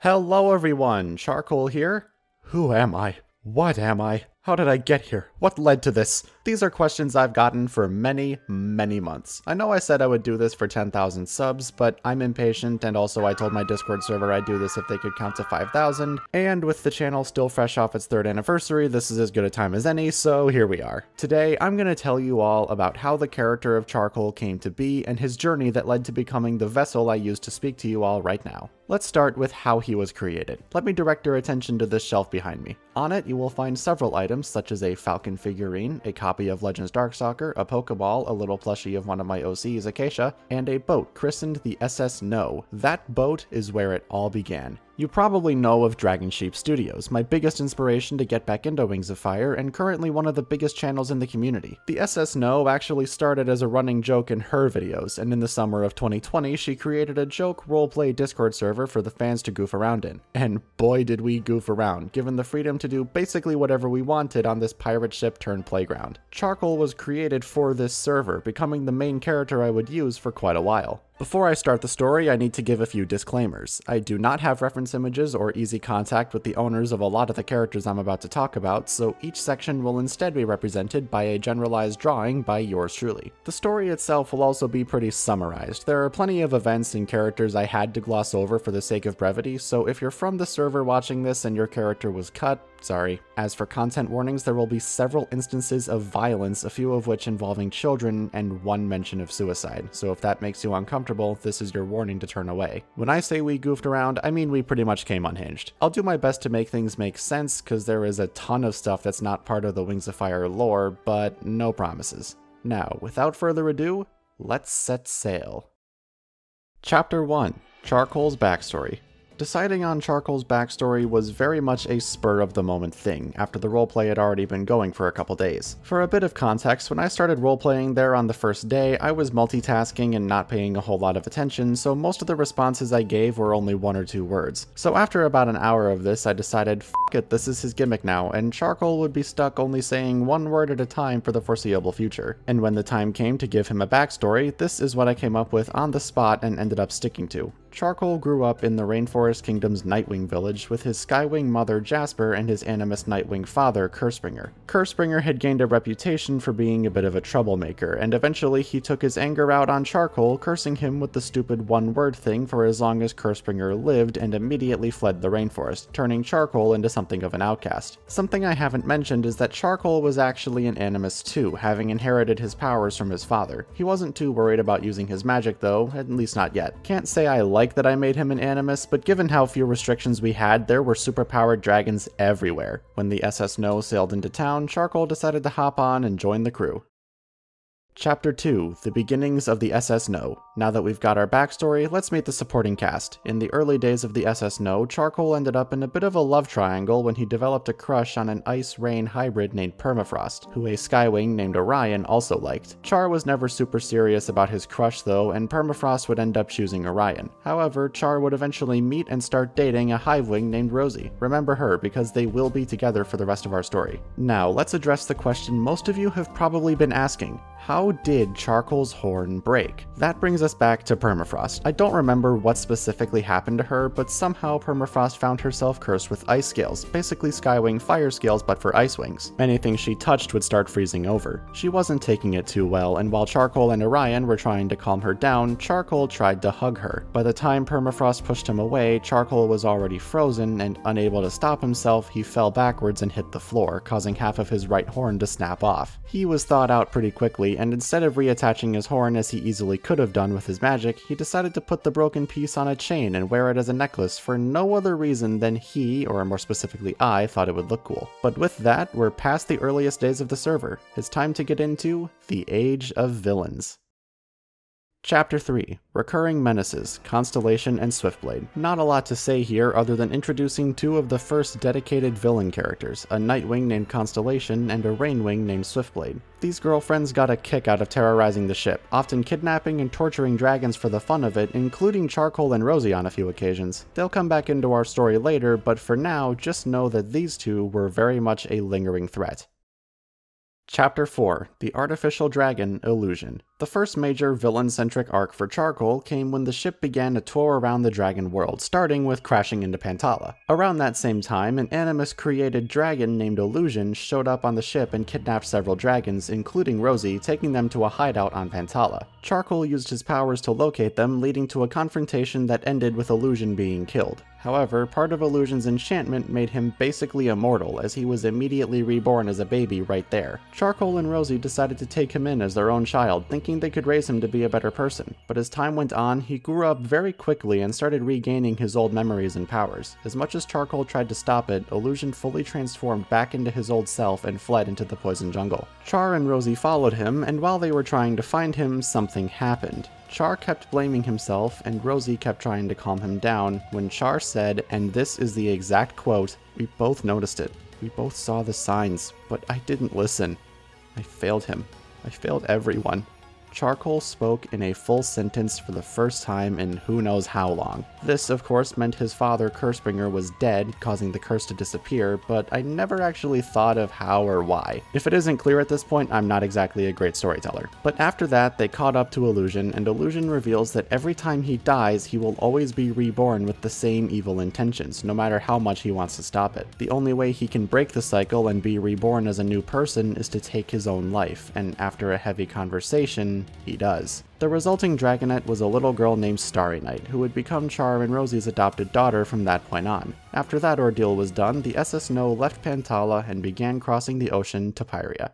Hello everyone, Charcoal here. Who am I? What am I? How did I get here? What led to this? These are questions I've gotten for many months. I know I said I would do this for 10,000 subs, but I'm impatient, and also I told my Discord server I'd do this if they could count to 5,000, and with the channel still fresh off its 3rd anniversary, this is as good a time as any, so here we are. Today, I'm gonna tell you all about how the character of Charcoal came to be, and his journey that led to becoming the vessel I use to speak to you all right now. Let's start with how he was created. Let me direct your attention to this shelf behind me. On it, you will find several items such as a Falcon figurine, a copy of Legends Darkstalker, a Pokeball, a little plushie of one of my OCs, Acacia, and a boat christened the SS No. That boat is where it all began. You probably know of Dragon Sheep Studios, my biggest inspiration to get back into Wings of Fire, and currently one of the biggest channels in the community. The SS No actually started as a running joke in her videos, and in the summer of 2020, she created a joke roleplay Discord server for the fans to goof around in. And boy did we goof around, given the freedom to do basically whatever we wanted on this pirate ship turned playground. Charcoal was created for this server, becoming the main character I would use for quite a while. Before I start the story, I need to give a few disclaimers. I do not have reference images or easy contact with the owners of a lot of the characters I'm about to talk about, so each section will instead be represented by a generalized drawing by yours truly. The story itself will also be pretty summarized. There are plenty of events and characters I had to gloss over for the sake of brevity, so if you're from the server watching this and your character was cut, sorry. As for content warnings, there will be several instances of violence, a few of which involving children, and one mention of suicide, so if that makes you uncomfortable, this is your warning to turn away. When I say we goofed around, I mean we pretty much came unhinged. I'll do my best to make things make sense, cause there is a ton of stuff that's not part of the Wings of Fire lore, but no promises. Now, without further ado, let's set sail. Chapter 1. Charcoal's Backstory. Deciding on Charcoal's backstory was very much a spur-of-the-moment thing, after the roleplay had already been going for a couple days. For a bit of context, when I started roleplaying there on the first day, I was multitasking and not paying a whole lot of attention, so most of the responses I gave were only 1 or 2 words. So after about an hour of this, I decided, f it, this is his gimmick now, and Charcoal would be stuck only saying 1 word at a time for the foreseeable future. And when the time came to give him a backstory, this is what I came up with on the spot and ended up sticking to. Charcoal grew up in the Rainforest Kingdom's Nightwing village with his Skywing mother Jasper and his animus Nightwing father Cursbringer. Cursbringer had gained a reputation for being a bit of a troublemaker, and eventually he took his anger out on Charcoal, cursing him with the stupid 1-word thing for as long as Cursbringer lived, and immediately fled the rainforest, turning Charcoal into something of an outcast. Something I haven't mentioned is that Charcoal was actually an animus too, having inherited his powers from his father. He wasn't too worried about using his magic though, at least not yet. Can't say I like that I made him an animus, but given how few restrictions we had, there were superpowered dragons everywhere. When the SS No sailed into town, Charcoal decided to hop on and join the crew. Chapter 2. The Beginnings of the SS No. Now that we've got our backstory, let's meet the supporting cast. In the early days of the SS No, Charcoal ended up in a bit of a love triangle when he developed a crush on an ice-rain hybrid named Permafrost, who a Skywing named Orion also liked. Char was never super serious about his crush though, and Permafrost would end up choosing Orion. However, Char would eventually meet and start dating a Hivewing named Rosie. Remember her, because they will be together for the rest of our story. Now, let's address the question most of you have probably been asking. How did Charcoal's horn break? That brings us back to Permafrost. I don't remember what specifically happened to her, but somehow Permafrost found herself cursed with ice scales, basically Skywing fire scales but for ice wings. Anything she touched would start freezing over. She wasn't taking it too well, and while Charcoal and Orion were trying to calm her down, Charcoal tried to hug her. By the time Permafrost pushed him away, Charcoal was already frozen, and unable to stop himself, he fell backwards and hit the floor, causing half of his right horn to snap off. He was thawed out pretty quickly, and instead of reattaching his horn as he easily could have done with his magic, he decided to put the broken piece on a chain and wear it as a necklace for no other reason than he, or more specifically I, thought it would look cool. But with that, we're past the earliest days of the server. It's time to get into the Age of Villains. Chapter 3. Recurring Menaces, Constellation and Swiftblade. Not a lot to say here other than introducing 2 of the first dedicated villain characters, a Nightwing named Constellation and a Rainwing named Swiftblade. These girlfriends got a kick out of terrorizing the ship, often kidnapping and torturing dragons for the fun of it, including Charcoal and Rosie on a few occasions. They'll come back into our story later, but for now, just know that these 2 were very much a lingering threat. Chapter 4. The Artificial Dragon Illusion. The first major villain-centric arc for Charcoal came when the ship began to tour around the dragon world, starting with crashing into Pantala. Around that same time, an Animus-created dragon named Illusion showed up on the ship and kidnapped several dragons, including Rosie, taking them to a hideout on Pantala. Charcoal used his powers to locate them, leading to a confrontation that ended with Illusion being killed. However, part of Illusion's enchantment made him basically immortal, as he was immediately reborn as a baby right there. Charcoal and Rosie decided to take him in as their own child, thinking they could raise him to be a better person. But as time went on, he grew up very quickly and started regaining his old memories and powers. As much as Charcoal tried to stop it, Illusion fully transformed back into his old self and fled into the poison jungle. Char and Rosie followed him, and while they were trying to find him, something happened. Char kept blaming himself, and Rosie kept trying to calm him down, when Char said, and this is the exact quote, "We both noticed it. We both saw the signs, but I didn't listen. I failed him. I failed everyone." Charcoal spoke in a full sentence for the first time in who knows how long. This, of course, meant his father, Cursebringer, was dead, causing the curse to disappear, but I never actually thought of how or why. If it isn't clear at this point, I'm not exactly a great storyteller. But after that, they caught up to Illusion, and Illusion reveals that every time he dies, he will always be reborn with the same evil intentions, no matter how much he wants to stop it. The only way he can break the cycle and be reborn as a new person is to take his own life, and after a heavy conversation, he does. The resulting dragonette was a little girl named Starry Night, who would become Char and Rosie's adopted daughter from that point on. After that ordeal was done, the SS No left Pantala and began crossing the ocean to Pyria.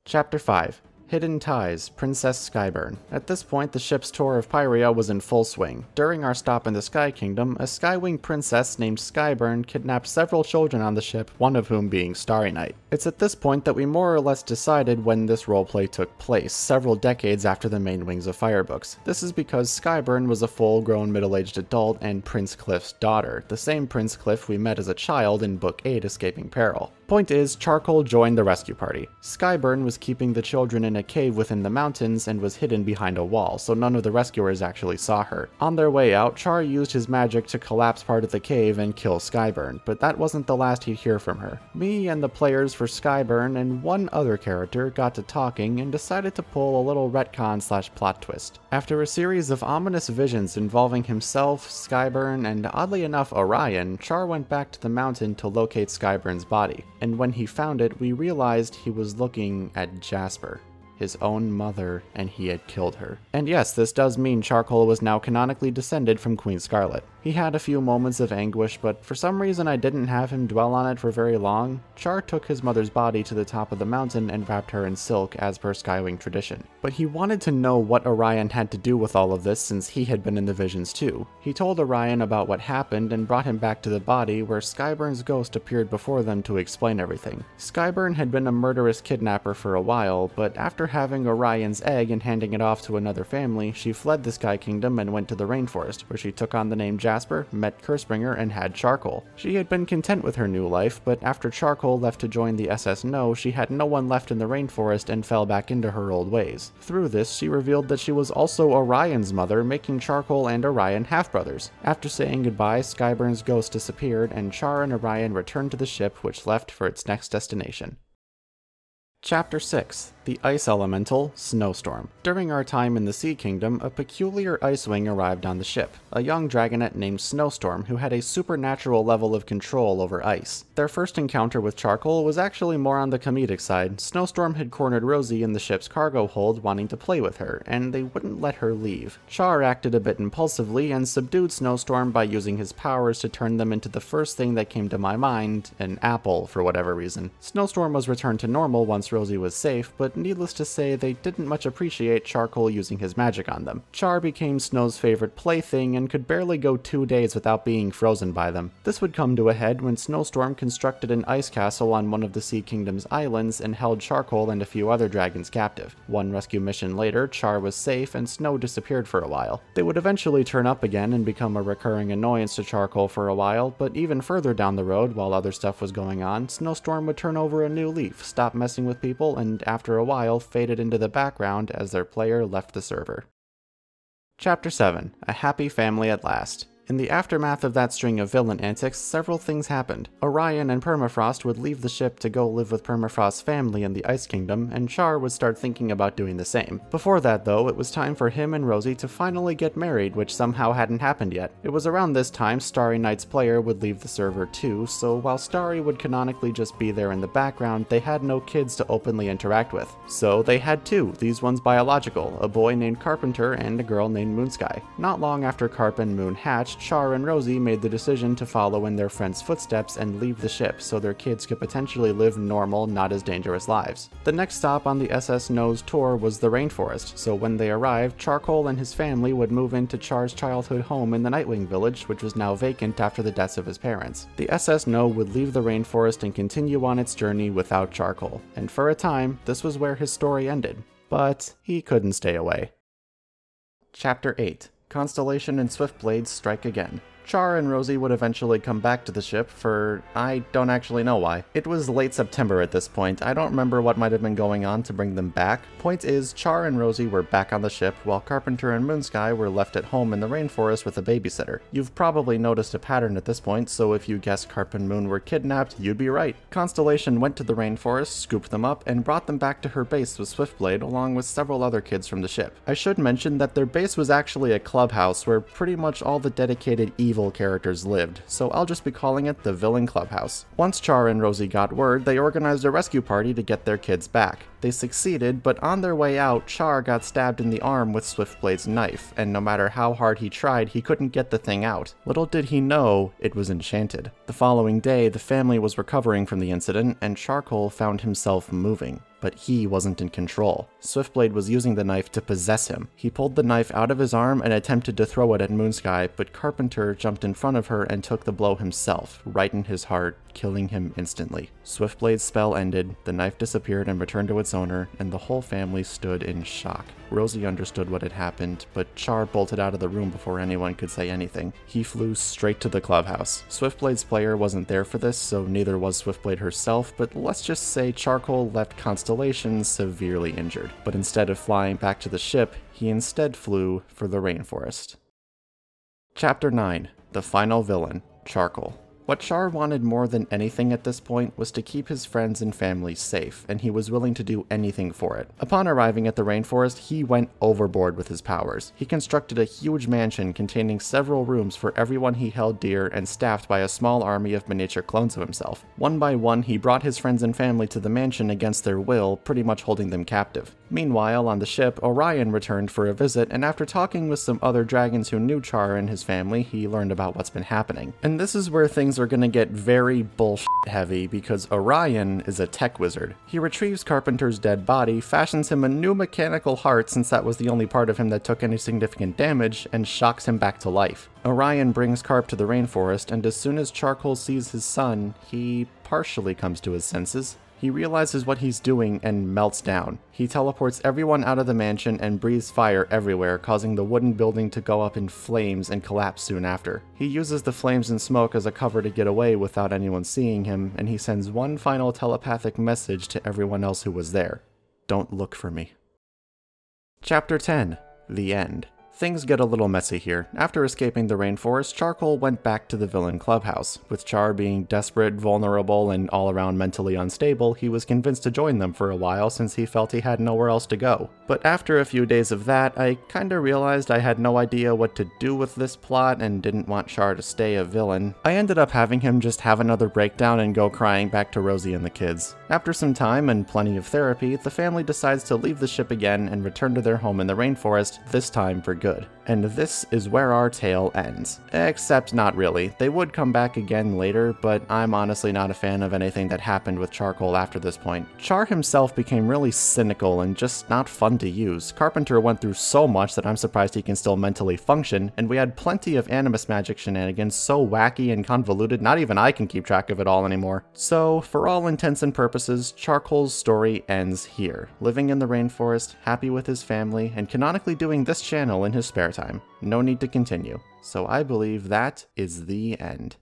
Chapter 5. Hidden Ties, Princess Skyburn. At this point, the ship's tour of Pyria was in full swing. During our stop in the Sky Kingdom, a Skywing princess named Skyburn kidnapped several children on the ship, one of whom being Starry Night. It's at this point that we more or less decided when this roleplay took place, several decades after the main Wings of Fire books. This is because Skyburn was a full-grown middle-aged adult and Prince Cliff's daughter, the same Prince Cliff we met as a child in Book 8, Escaping Peril. Point is, Charcoal joined the rescue party. Skyburn was keeping the children in a cave within the mountains and was hidden behind a wall, so none of the rescuers actually saw her. On their way out, Char used his magic to collapse part of the cave and kill Skyburn, but that wasn't the last he'd hear from her. Me and the players for Skyburn and one other character got to talking and decided to pull a little retcon/plot twist. After a series of ominous visions involving himself, Skyburn, and oddly enough Orion, Char went back to the mountain to locate Skyburn's body. And when he found it, we realized he was looking at Jasper, his own mother, and he had killed her. And yes, this does mean Charcoal was now canonically descended from Queen Scarlet. He had a few moments of anguish, but for some reason I didn't have him dwell on it for very long. Char took his mother's body to the top of the mountain and wrapped her in silk as per Skywing tradition. But he wanted to know what Orion had to do with all of this since he had been in the visions too. He told Orion about what happened and brought him back to the body where Skyburn's ghost appeared before them to explain everything. Skyburn had been a murderous kidnapper for a while, but after having Orion's egg and handing it off to another family, she fled the Sky Kingdom and went to the rainforest, where she took on the name Jasper, met Cursebringer, and had Charcoal. She had been content with her new life, but after Charcoal left to join the SS No, she had no one left in the rainforest and fell back into her old ways. Through this, she revealed that she was also Orion's mother, making Charcoal and Orion half-brothers. After saying goodbye, Skyburn's ghost disappeared, and Char and Orion returned to the ship, which left for its next destination. Chapter 6. The Ice Elemental, Snowstorm. During our time in the Sea Kingdom, a peculiar Icewing arrived on the ship, a young dragonette named Snowstorm who had a supernatural level of control over ice. Their first encounter with Charcoal was actually more on the comedic side. Snowstorm had cornered Rosie in the ship's cargo hold wanting to play with her, and they wouldn't let her leave. Char acted a bit impulsively and subdued Snowstorm by using his powers to turn them into the first thing that came to my mind, an apple for whatever reason. Snowstorm was returned to normal once Rosie was safe, but needless to say, they didn't much appreciate Charcoal using his magic on them. Char became Snow's favorite plaything and could barely go 2 days without being frozen by them. This would come to a head when Snowstorm constructed an ice castle on one of the Sea Kingdom's islands and held Charcoal and a few other dragons captive. One rescue mission later, Char was safe and Snow disappeared for a while. They would eventually turn up again and become a recurring annoyance to Charcoal for a while, but even further down the road, while other stuff was going on, Snowstorm would turn over a new leaf, stop messing with people, and after a while faded into the background as their player left the server. Chapter 7. A Happy Family at Last. In the aftermath of that string of villain antics, several things happened. Orion and Permafrost would leave the ship to go live with Permafrost's family in the Ice Kingdom, and Char would start thinking about doing the same. Before that though, it was time for him and Rosie to finally get married, which somehow hadn't happened yet. It was around this time Starry Night's player would leave the server too, so while Starry would canonically just be there in the background, they had no kids to openly interact with. So they had two, these ones biological, a boy named Carpenter and a girl named Moonsky. Not long after Carp and Moon hatched, Char and Rosie made the decision to follow in their friends' footsteps and leave the ship so their kids could potentially live normal, not as dangerous lives. The next stop on the SS No's tour was the rainforest, so when they arrived, Charcoal and his family would move into Char's childhood home in the Nightwing village, which was now vacant after the deaths of his parents. The SS No would leave the rainforest and continue on its journey without Charcoal, and for a time, this was where his story ended. But he couldn't stay away. Chapter 8. Constellation and Swiftblade strike again. Char and Rosie would eventually come back to the ship for... I don't actually know why. It was late September at this point. I don't remember what might have been going on to bring them back. Point is, Char and Rosie were back on the ship, while Carpenter and Moonsky were left at home in the rainforest with a babysitter. You've probably noticed a pattern at this point, so if you guessed Carp and Moon were kidnapped, you'd be right. Constellation went to the rainforest, scooped them up, and brought them back to her base with Swiftblade, along with several other kids from the ship. I should mention that their base was actually a clubhouse where pretty much all the dedicated evil characters lived, so I'll just be calling it the Villain Clubhouse. Once Char and Rosie got word, they organized a rescue party to get their kids back. They succeeded, but on their way out, Char got stabbed in the arm with Swiftblade's knife, and no matter how hard he tried, he couldn't get the thing out. Little did he know, it was enchanted. The following day, the family was recovering from the incident, and Charcoal found himself moving. But he wasn't in control. Swiftblade was using the knife to possess him. He pulled the knife out of his arm and attempted to throw it at Moonsky, but Carpenter jumped in front of her and took the blow himself, right in his heart, killing him instantly. Swiftblade's spell ended, the knife disappeared and returned to its owner, and the whole family stood in shock. Rosie understood what had happened, but Char bolted out of the room before anyone could say anything. He flew straight to the clubhouse. Swiftblade's player wasn't there for this, so neither was Swiftblade herself, but let's just say Charcoal left Constellation severely injured. But instead of flying back to the ship, he instead flew for the rainforest. Chapter 9. The Final Villain, Charcoal. What Char wanted more than anything at this point was to keep his friends and family safe, and he was willing to do anything for it. Upon arriving at the rainforest, he went overboard with his powers. He constructed a huge mansion containing several rooms for everyone he held dear and staffed by a small army of miniature clones of himself. One by one, he brought his friends and family to the mansion against their will, pretty much holding them captive. Meanwhile, on the ship, Orion returned for a visit, and after talking with some other dragons who knew Char and his family, he learned about what's been happening. And this is where things are gonna get very bullshit heavy, because Orion is a tech wizard. He retrieves Carpenter's dead body, fashions him a new mechanical heart since that was the only part of him that took any significant damage, and shocks him back to life. Orion brings Carp to the rainforest, and as soon as Charcoal sees his son, he partially comes to his senses. He realizes what he's doing and melts down. He teleports everyone out of the mansion and breathes fire everywhere, causing the wooden building to go up in flames and collapse soon after. He uses the flames and smoke as a cover to get away without anyone seeing him, and he sends one final telepathic message to everyone else who was there. Don't look for me. Chapter 10. The End. Things get a little messy here. After escaping the rainforest, Charcoal went back to the Villain Clubhouse. With Char being desperate, vulnerable, and all around mentally unstable, he was convinced to join them for a while since he felt he had nowhere else to go. But after a few days of that, I kinda realized I had no idea what to do with this plot and didn't want Char to stay a villain. I ended up having him just have another breakdown and go crying back to Rosie and the kids. After some time and plenty of therapy, the family decides to leave the ship again and return to their home in the rainforest, this time for good. And this is where our tale ends. Except not really. They would come back again later, but I'm honestly not a fan of anything that happened with Charcoal after this point. Char himself became really cynical and just not fun to use. Carpenter went through so much that I'm surprised he can still mentally function, and we had plenty of animus magic shenanigans so wacky and convoluted not even I can keep track of it all anymore. So, for all intents and purposes, Charcoal's story ends here, living in the rainforest, happy with his family, and canonically doing this channel in his spare time. No need to continue. So I believe that is the end.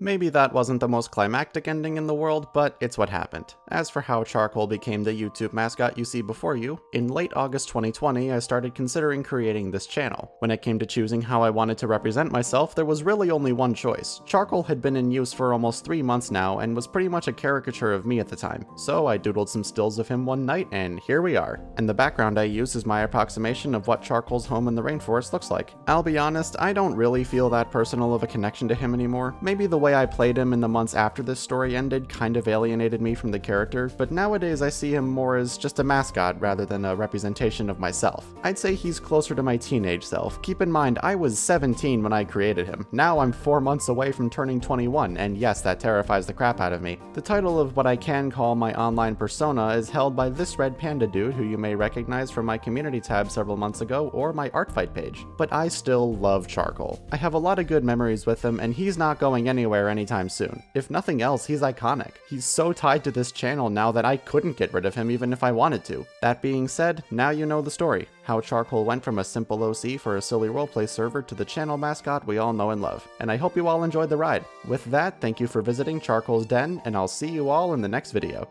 Maybe that wasn't the most climactic ending in the world, but it's what happened. As for how Charcoal became the YouTube mascot you see before you, in late August 2020 I started considering creating this channel. When it came to choosing how I wanted to represent myself, there was really only one choice. Charcoal had been in use for almost 3 months now and was pretty much a caricature of me at the time, so I doodled some stills of him one night and here we are. And the background I use is my approximation of what Charcoal's home in the rainforest looks like. I'll be honest, I don't really feel that personal of a connection to him anymore. Maybe the way I played him in the months after this story ended kind of alienated me from the character, but nowadays I see him more as just a mascot rather than a representation of myself. I'd say he's closer to my teenage self. Keep in mind, I was 17 when I created him. Now I'm 4 months away from turning 21, and yes, that terrifies the crap out of me. The title of what I can call my online persona is held by this red panda dude who you may recognize from my community tab several months ago or my art fight page. But I still love Charcoal. I have a lot of good memories with him, and he's not going anywhere anytime soon. If nothing else, he's iconic. He's so tied to this channel now that I couldn't get rid of him even if I wanted to. That being said, now you know the story. How Charcoal went from a simple OC for a silly roleplay server to the channel mascot we all know and love. And I hope you all enjoyed the ride. With that, thank you for visiting Charcoal's Den, and I'll see you all in the next video.